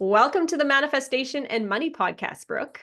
Welcome to the Manifestation and Money Podcast, Brooke.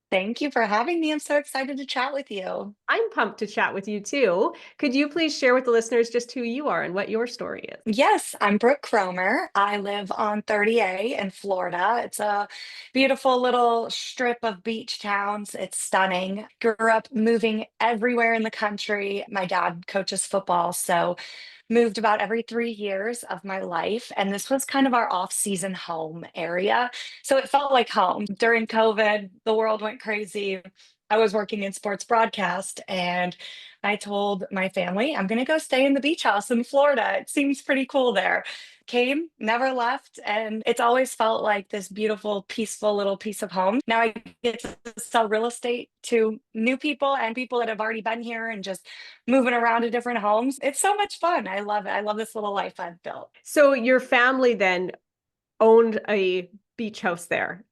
Thank you for having me. I'm so excited to chat with you. I'm pumped to chat with you too. Could you please share with the listeners just who you are and what your story is? Yes, I'm Brooke Kromer. I live on 30A in Florida. It's a beautiful little strip of beach towns. It's stunning. Grew up moving everywhere in the country. My dad coaches football, so moved about every 3 years of my life. And this was kind of our off-season home area. So it felt like home. During COVID, the world went crazy. I was working in sports broadcast and I told my family, I'm going to go stay in the beach house in Florida. It seems pretty cool there. Came, never left, and it's always felt like this beautiful, peaceful little piece of home. Now I get to sell real estate to new people and people that have already been here and just moving around to different homes. It's so much fun. I love it. I love this little life I've built. So your family then owned a beach house there.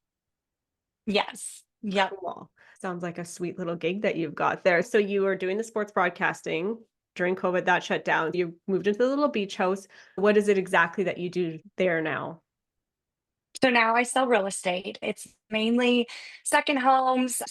Yes. Yep. Cool. Sounds like a sweet little gig that you've got there. So you were doing the sports broadcasting during COVID, that shut down. You moved into the little beach house. What is it exactly that you do there now? So now I sell real estate. It's mainly second homes,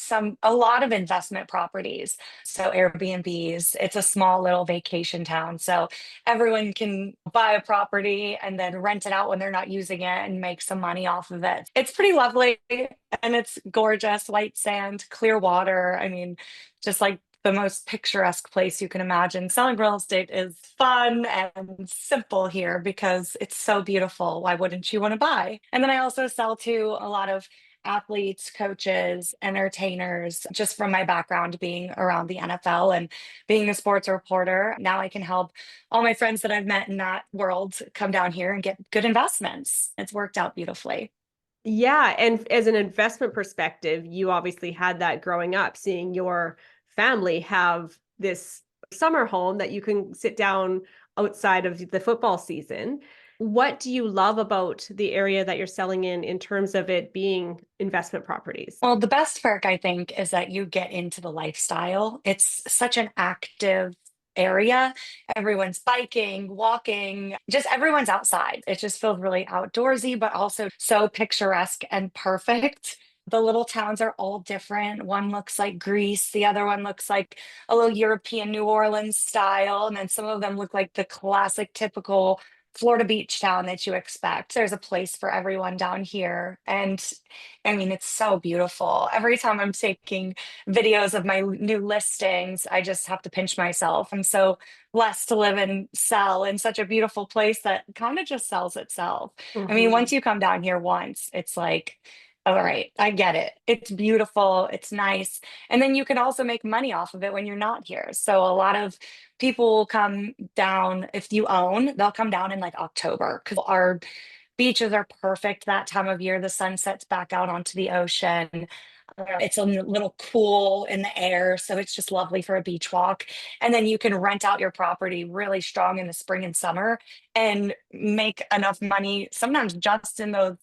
a lot of investment properties. So Airbnbs, it's a small little vacation town. So everyone can buy a property and then rent it out when they're not using it and make some money off of it. It's pretty lovely and it's gorgeous, white sand, clear water. I mean, just like the most picturesque place you can imagine. Selling real estate is fun and simple here because it's so beautiful. Why wouldn't you want to buy? And then I also sell to a lot of athletes, coaches, entertainers, just from my background being around the NFL and being a sports reporter. Now I can help all my friends that I've met in that world come down here and get good investments. It's worked out beautifully. Yeah, and as an investment perspective, you obviously had that growing up, seeing your family have this summer home that you can sit down outside of the football season. What do you love about the area that you're selling in terms of it being investment properties? Well, the best perk, I think, is that you get into the lifestyle. It's such an active area. Everyone's biking, walking, just everyone's outside. It just feels really outdoorsy, but also so picturesque and perfect. The little towns are all different. One looks like Greece, the other one looks like a little European New Orleans style, and then some of them look like the classic, typical Florida beach town that you expect. There's a place for everyone down here. And I mean, it's so beautiful. Every time I'm taking videos of my new listings, I just have to pinch myself. I'm so blessed to live and sell in such a beautiful place that kind of just sells itself. I mean, Mhm. once you come down here once, it's like, all right, I get it. It's beautiful, it's nice. And then you can also make money off of it when you're not here. So a lot of people will come down if you own, they'll come down in like October because our beaches are perfect that time of year. The sun sets back out onto the ocean. It's a little cool in the air, so it's just lovely for a beach walk. And then you can rent out your property really strong in the spring and summer and make enough money, sometimes just in those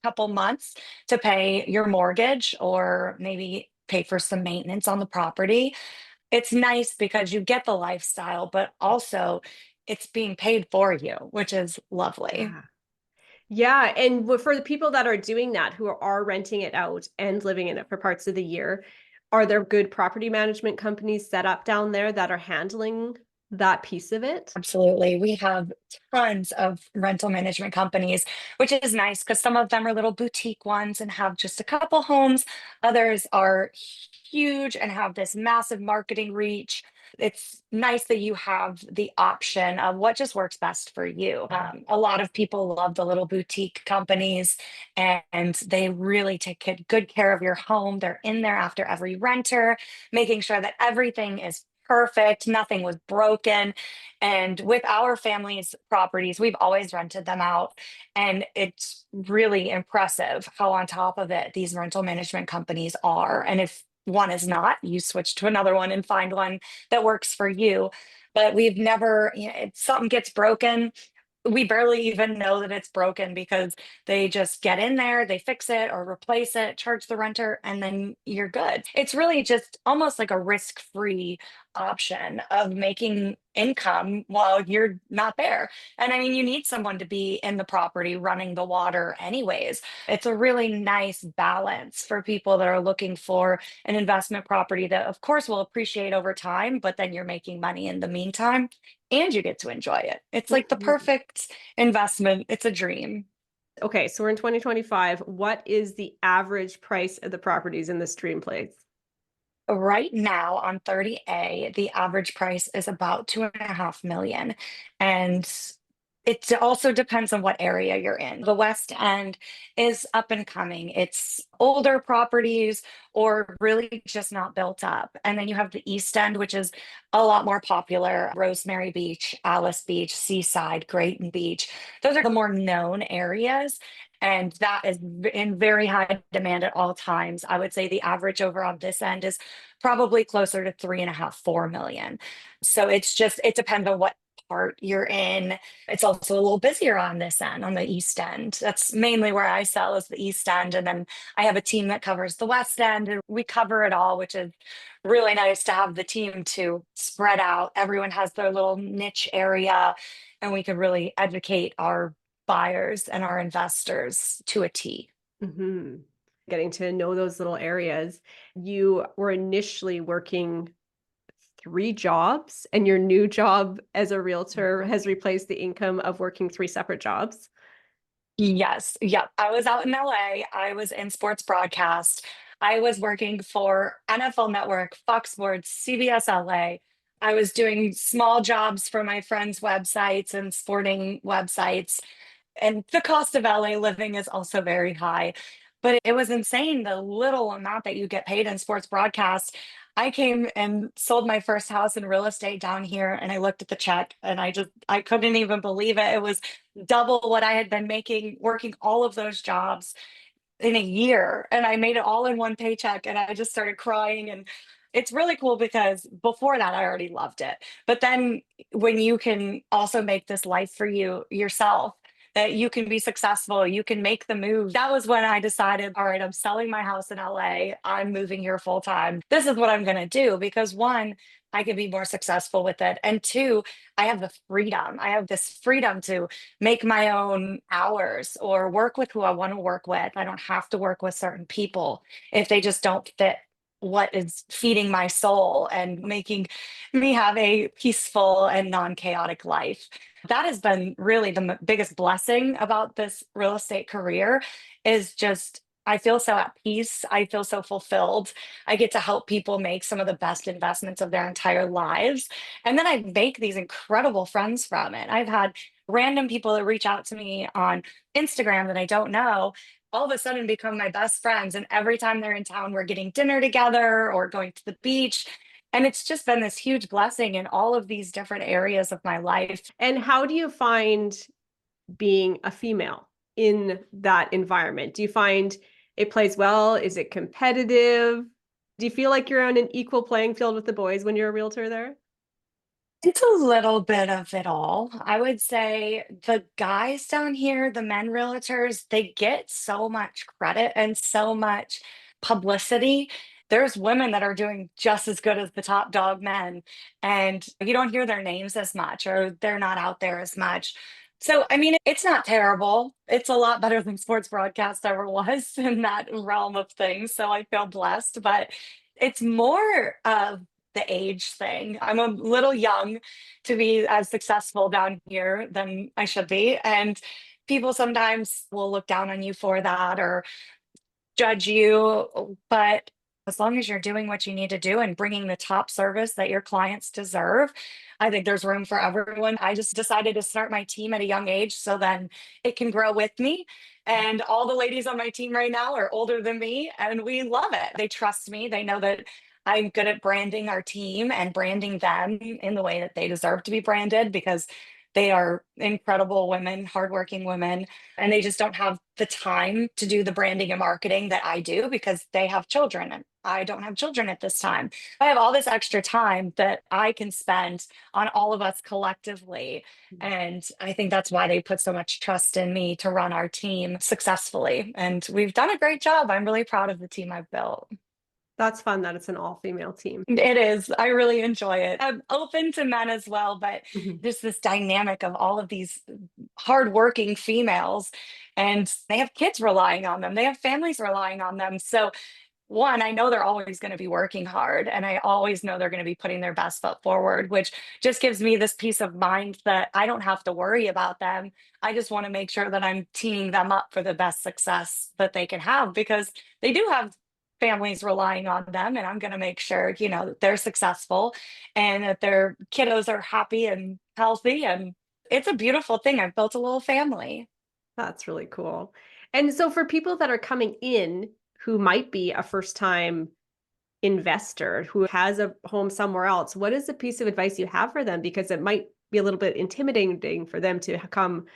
couple months, to pay your mortgage or maybe pay for some maintenance on the property. It's nice because you get the lifestyle, but also it's being paid for you, which is lovely. Yeah. Yeah, and for the people that are doing that, who are renting it out and living in it for parts of the year, are there good property management companies set up down there that are handling that piece of it? Absolutely. We have tons of rental management companies, which is nice because some of them are little boutique ones and have just a couple homes. Others are huge and have this massive marketing reach. It's nice that you have the option of what just works best for you. A lot of people love the little boutique companies and they really take good care of your home. They're in there after every renter, making sure that everything is perfect, nothing was broken. And with our family's properties, we've always rented them out. And it's really impressive how on top of it these rental management companies are. And if one is not, you switch to another one and find one that works for you. But we've never, if something gets broken, we barely even know that it's broken because they just get in there, they fix it or replace it, charge the renter, and then you're good. It's really just almost like a risk-free option of making income while you're not there. And I mean, you need someone to be in the property running the water, anyways. It's a really nice balance for people that are looking for an investment property that, of course, will appreciate over time, but then you're making money in the meantime and you get to enjoy it. It's like the Mhm. perfect investment. It's a dream. Okay, so we're in 2025. What is the average price of the properties in this dream place? Right now on 30A, the average price is about 2.5 million. And it also depends on what area you're in. The West End is up and coming. It's older properties or really just not built up. And then you have the East End, which is a lot more popular. Rosemary Beach, Alice Beach, Seaside, Grayton Beach. Those are the more known areas. And that is in very high demand at all times. I would say the average over on this end is probably closer to 3.5, 4 million. So it's just, it depends on what part you're in. It's also a little busier on this end, on the East End. That's mainly where I sell, is the East End. And then I have a team that covers the West End, and we cover it all, which is really nice to have the team to spread out. Everyone has their little niche area, and we could really educate our buyers and our investors to a T. Hmm. Getting to know those little areas. You were initially working 3 jobs, and your new job as a realtor has replaced the income of working 3 separate jobs. Yes. Yep. I was out in LA. I was in sports broadcast. I was working for NFL Network, Fox Sports, CBS LA. I was doing small jobs for my friends' websites and sporting websites. And the cost of LA living is also very high. But it was insane the little amount that you get paid in sports broadcast. I came and sold my first house in real estate down here, and I looked at the check and I couldn't even believe it. It was double what I had been making working all of those jobs in a year, and I made it all in one paycheck, and I just started crying. And it's really cool because before that I already loved it, but then when you can also make this life for you yourself, that you can be successful, you can make the move. That was when I decided, all right, I'm selling my house in LA, I'm moving here full time, this is what I'm going to do, because one, I can be more successful with it, and two, I have the freedom. I have this freedom to make my own hours or work with who I want to work with. I don't have to work with certain people if they just don't fit what is feeding my soul and making me have a peaceful and non-chaotic life. That has been really the biggest blessing about this real estate career, is just I feel so at peace. I feel so fulfilled. I get to help people make some of the best investments of their entire lives. And then I make these incredible friends from it. I've had random people that reach out to me on Instagram that I don't know, all of a sudden become my best friends. And every time they're in town, we're getting dinner together or going to the beach. And it's just been this huge blessing in all of these different areas of my life. And how do you find being a female in that environment? Do you find it plays well? Is it competitive? Do you feel like you're on an equal playing field with the boys when you're a realtor there? It's a little bit of it all. I would say the guys down here, the men realtors, they get so much credit and so much publicity. There's women that are doing just as good as the top dog men, and you don't hear their names as much, or they're not out there as much. So, I mean, it's not terrible. It's a lot better than sports broadcast ever was in that realm of things. So I feel blessed, but it's more of the age thing. I'm a little young to be as successful down here than I should be. And people sometimes will look down on you for that or judge you. But as long as you're doing what you need to do and bringing the top service that your clients deserve, I think there's room for everyone. I just decided to start my team at a young age so then it can grow with me. And all the ladies on my team right now are older than me, and we love it. They trust me. They know that I'm good at branding our team and branding them in the way that they deserve to be branded, because they are incredible women, hardworking women, and they just don't have the time to do the branding and marketing that I do because they have children and I don't have children at this time. I have all this extra time that I can spend on all of us collectively. And I think that's why they put so much trust in me to run our team successfully. And we've done a great job. I'm really proud of the team I've built. That's fun that it's an all-female team. It is. I really enjoy it. I'm open to men as well, but Mhm. there's this dynamic of all of these hardworking females, and they have kids relying on them. They have families relying on them. So one, I know they're always going to be working hard, and I always know they're going to be putting their best foot forward, which just gives me this peace of mind that I don't have to worry about them. I just want to make sure that I'm teeing them up for the best success that they can have because they do have families relying on them, and I'm going to make sure, that they're successful and that their kiddos are happy and healthy. And it's a beautiful thing. I've built a little family. That's really cool. And so for people that are coming in who might be a first time investor who has a home somewhere else, what is the piece of advice you have for them? Because it might be a little bit intimidating for them to come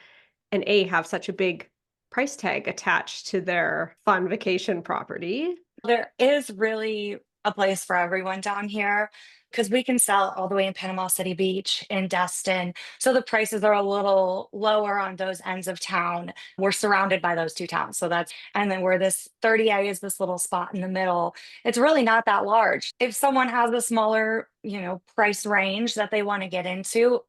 and have such a big price tag attached to their fun vacation property. There is really a place for everyone down here because we can sell all the way in Panama City Beach, in Destin. So the prices are a little lower on those ends of town. We're surrounded by those two towns. And then where this 30A is this little spot in the middle, it's really not that large. If someone has a smaller, price range that they want to get into,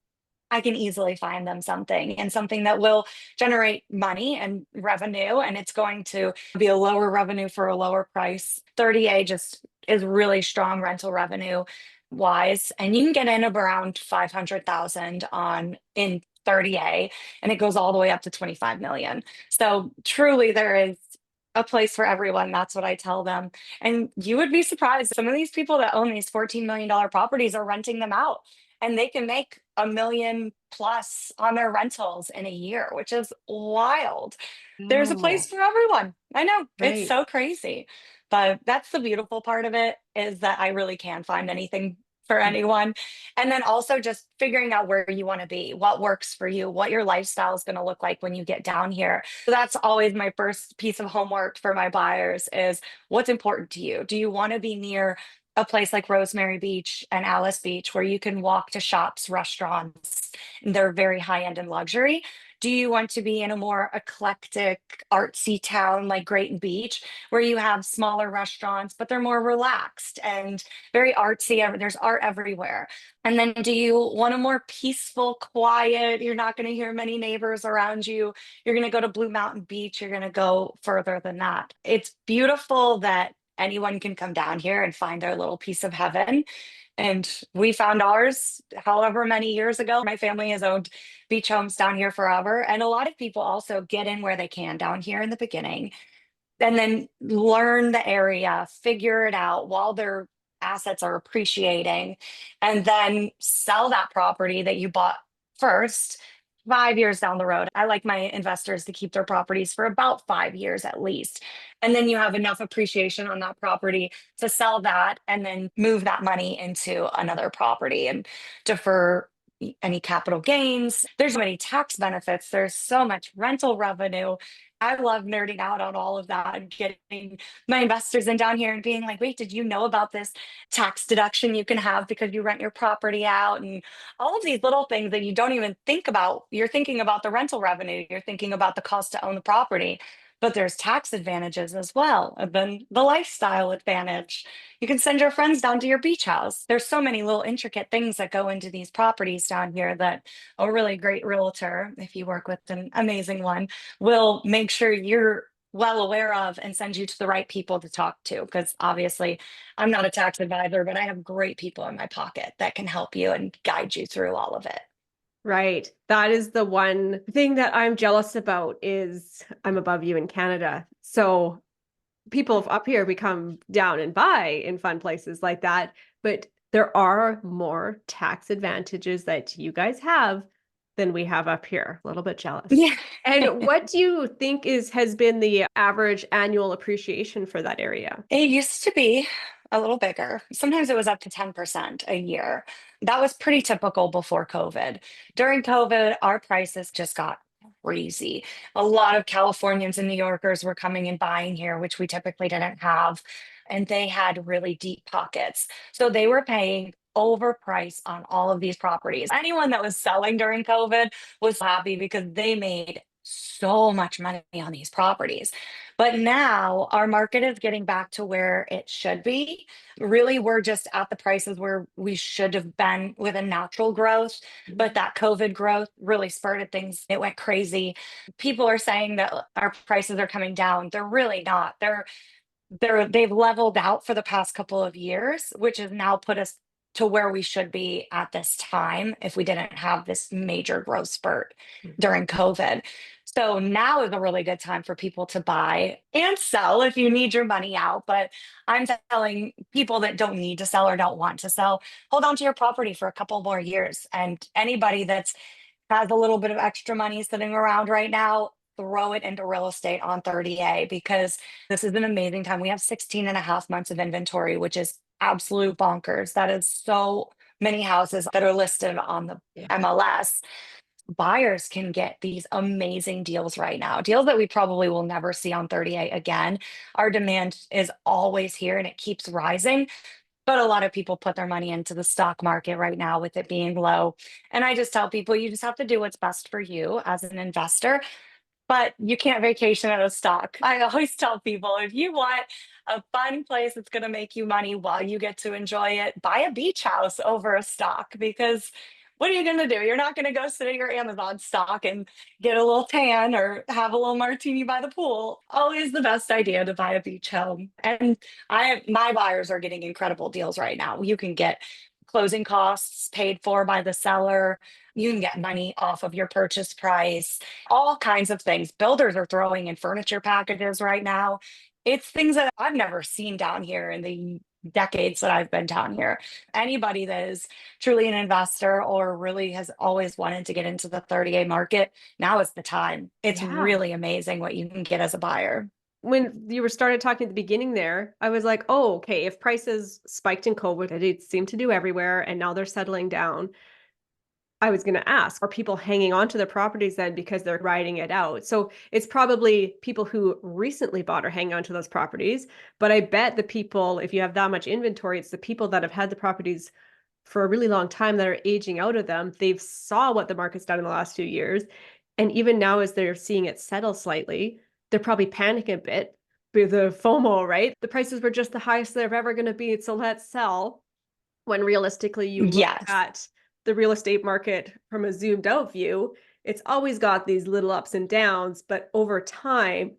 I can easily find them something and something that will generate money and revenue. And it's going to be a lower revenue for a lower price. 30A just is really strong rental revenue wise. And you can get in around 500,000 on in 30A, and it goes all the way up to 25 million. So truly there is a place for everyone. That's what I tell them. And you would be surprised. Some of these people that own these $14 million properties are renting them out, and they can make a million plus on their rentals in a year, which is wild. There's a place Oh, for everyone. I know, it's right. so crazy. But that's the beautiful part of it, is that I really can find anything for anyone. And then also just figuring out where you want to be, what works for you, what your lifestyle is going to look like when you get down here. So that's always my first piece of homework for my buyers is what's important to you? Do you want to be near a place like Rosemary Beach and Alice Beach where you can walk to shops, restaurants, and they're very high end and luxury? Do you want to be in a more eclectic, artsy town like Grayton Beach, where you have smaller restaurants, but they're more relaxed and very artsy? There's art everywhere. And then do you want a more peaceful, quiet, you're not going to hear many neighbors around you? You're going to go to Blue Mountain Beach, you're going to go further than that. It's beautiful that anyone can come down here and find their little piece of heaven. And we found ours however many years ago. My family has owned beach homes down here forever. And a lot of people also get in where they can down here in the beginning and then learn the area, figure it out while their assets are appreciating, and then sell that property that you bought first 5 years down the road. I like my investors to keep their properties for about 5 years at least. And then you have enough appreciation on that property to sell that and then move that money into another property and defer any capital gains. There's so many tax benefits. There's so much rental revenue. I love nerding out on all of that and getting my investors in down here and being like, wait, did you know about this tax deduction you can have because you rent your property out? And all of these little things that you don't even think about. You're thinking about the rental revenue, you're thinking about the cost to own the property, but there's tax advantages as well. And then the lifestyle advantage. You can send your friends down to your beach house. There's so many little intricate things that go into these properties down here that a really great realtor, if you work with an amazing one, will make sure you're well aware of and send you to the right people to talk to. Because obviously, I'm not a tax advisor, but I have great people in my pocket that can help you and guide you through all of it. Right. That is the one thing that I'm jealous about is I'm above you in Canada. So people up here become down and buy in fun places like that. But there are more tax advantages that you guys have than we have up here. A little bit jealous. Yeah. And what do you think has been the average annual appreciation for that area? It used to be a little bigger. Sometimes it was up to 10% a year. That was pretty typical before COVID. During COVID, our prices just got crazy. A lot of Californians and New Yorkers were coming and buying here, which we typically didn't have. And they had really deep pockets. So they were paying overpriced on all of these properties. Anyone that was selling during COVID was happy because they made so much money on these properties. But now our market is getting back to where it should be. Really, we're just at the prices where we should have been with a natural growth. But that COVID growth really spurted things. It went crazy. People are saying that our prices are coming down. They're really not. They've leveled out for the past couple of years, which has now put us to where we should be at this time if we didn't have this major growth spurt Mhm. during COVID. So now is a really good time for people to buy and sell if you need your money out. But I'm telling people that don't need to sell or don't want to sell, hold on to your property for a couple more years. And anybody that's has a little bit of extra money sitting around right now, throw it into real estate on 30A because this is an amazing time. We have 16 and a half months of inventory, which is absolute bonkers. That is so many houses that are listed on the Yeah. MLS. Buyers can get these amazing deals right now, deals that we probably will never see on 30A again. Our demand is always here and it keeps rising. But a lot of people put their money into the stock market right now with it being low. And I just tell people you just have to do what's best for you as an investor, but you can't vacation at a stock. I always tell people if you want a fun place that's going to make you money while you get to enjoy it, buy a beach house over a stock because what are you going to do? You're not going to go sit at your Amazon stock and get a little tan or have a little martini by the pool. Always the best idea to buy a beach home. And my buyers are getting incredible deals right now. You can get closing costs paid for by the seller. You can get money off of your purchase price, all kinds of things. Builders are throwing in furniture packages right now. It's things that I've never seen down here in the decades that I've been down here. Anybody that is truly an investor or really has always wanted to get into the 30A market, now is the time. It's Yeah. really amazing what you can get as a buyer. When you were started talking at the beginning there, I was like, oh, okay, if prices spiked in COVID, it seemed to do everywhere, and now they're settling down. I was going to ask, are people hanging on to their properties then because they're riding it out? So it's probably people who recently bought or hang on to those properties. But I bet the people, if you have that much inventory, it's the people that have had the properties for a really long time that are aging out of them. They've saw what the market's done in the last few years. And even now, as they're seeing it settle slightly, they're probably panicking a bit with the FOMO, right? The prices were just the highest they're ever going to be. So let's sell. When realistically you look Yes. at the real estate market from a zoomed out view, it's always got these little ups and downs, but over time,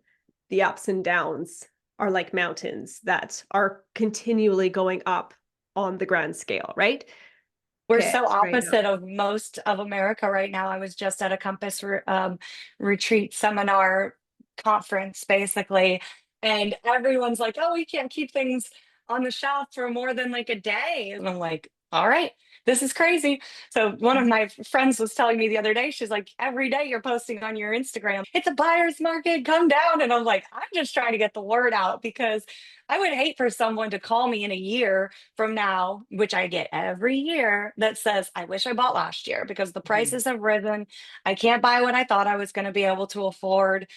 the ups and downs are like mountains that are continually going up on the grand scale, right? We're Okay, so right now. opposite of most of America right now. I was just at a retreat seminar conference, basically, and everyone's like, "Oh, we can't keep things on the shelf for more than like a day." And I'm like, "All right, this is crazy." So one of my friends was telling me the other day, she's like, "Every day you're posting on your Instagram, it's a buyer's market, come down." And I'm like, "I'm just trying to get the word out because I would hate for someone to call me in a year from now, which I get every year, that says, I wish I bought last year because the Mhm. prices have risen. I can't buy what I thought I was going to be able to afford.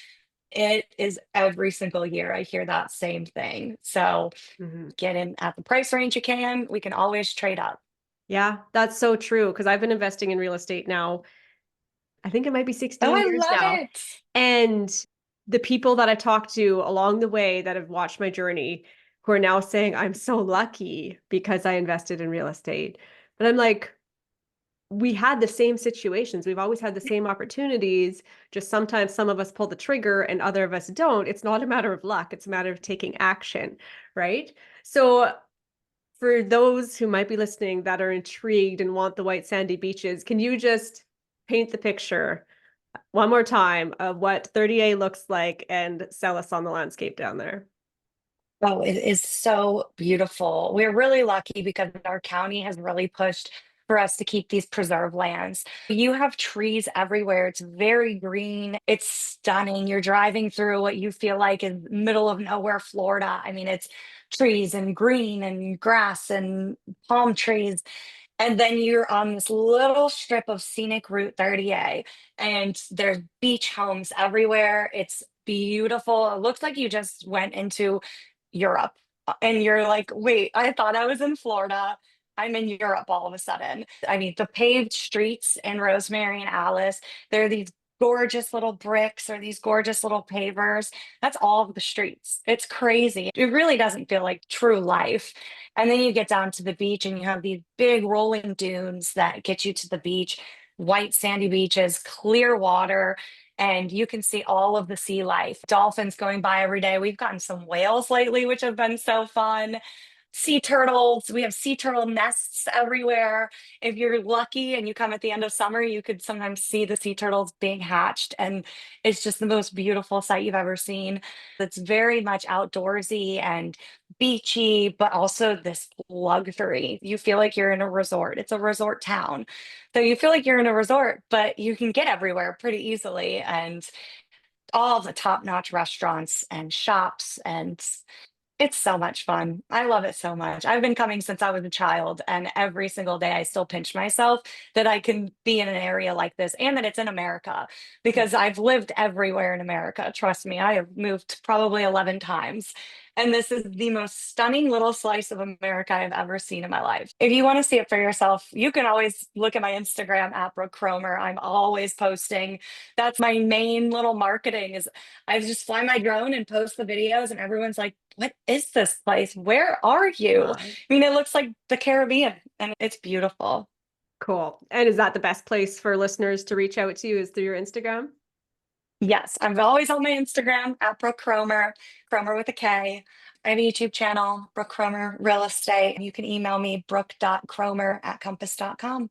It is every single year. I hear that same thing. So Mhm. get in at the price range you can. We can always trade up. Yeah, that's so true. Because I've been investing in real estate now, I think it might be Oh, 16 I years love now. it. And the people that I talked to along the way that have watched my journey who are now saying, I'm so lucky because I invested in real estate. But I'm like, we had the same situations. We've always had the same opportunities. Just sometimes some of us pull the trigger and other of us don't. It's not a matter of luck, it's a matter of taking action, right? So for those who might be listening that are intrigued and want the white sandy beaches, can you just paint the picture one more time of what 30A looks like and sell us on the landscape down there? Oh, it is so beautiful. We're really lucky because our county has really pushed for us to keep these preserve lands. You have trees everywhere. It's very green. It's stunning. You're driving through what you feel like is middle of nowhere, Florida. I mean, it's trees and green and grass and palm trees. And then you're on this little strip of scenic Route 30A, and there's beach homes everywhere. It's beautiful. It looks like you just went into Europe. And you're like, wait, I thought I was in Florida. I'm in Europe all of a sudden. I mean, the paved streets in Rosemary and Alice, there are these gorgeous little bricks or these gorgeous little pavers. That's all of the streets. It's crazy. It really doesn't feel like true life. And then you get down to the beach and you have these big rolling dunes that get you to the beach, white sandy beaches, clear water, and you can see all of the sea life. Dolphins going by every day. We've gotten some whales lately, which have been so fun. Sea turtles. We have sea turtle nests everywhere. If you're lucky and you come at the end of summer, you could sometimes see the sea turtles being hatched. And it's just the most beautiful sight you've ever seen. It's very much outdoorsy and beachy, but also this luxury. You feel like you're in a resort. It's a resort town. So you feel like you're in a resort, but you can get everywhere pretty easily. And all the top-notch restaurants and shops, and it's so much fun. I love it so much. I've been coming since I was a child, and every single day I still pinch myself that I can be in an area like this and that it's in America because I've lived everywhere in America. Trust me, I have moved probably 11 times. And this is the most stunning little slice of America I've ever seen in my life. If you want to see it for yourself, you can always look at my Instagram at Brooke Kromer. I'm always posting. That's my main little marketing is I just fly my drone and post the videos and everyone's like, what is this place? Where are you? I Wow. mean, it looks like the Caribbean and it's beautiful. Cool. And is that the best place for listeners to reach out to you is through your Instagram? Yes, I'm always on my Instagram at Brooke Kromer, Kromer with a K. I have a YouTube channel, Brooke Kromer Real Estate. You can email me, brooke.kromer@compass.com.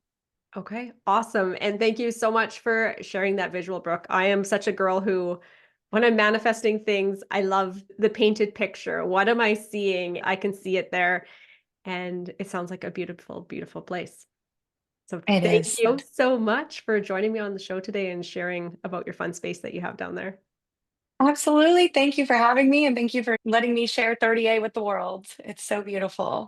Okay, awesome. And thank you so much for sharing that visual, Brooke. I am such a girl who, when I'm manifesting things, I love the painted picture. What am I seeing? I can see it there. And it sounds like a beautiful, beautiful place. So It thank is. you so much for joining me on the show today and sharing about your fun space that you have down there. Absolutely. Thank you for having me and thank you for letting me share 30A with the world. It's so beautiful.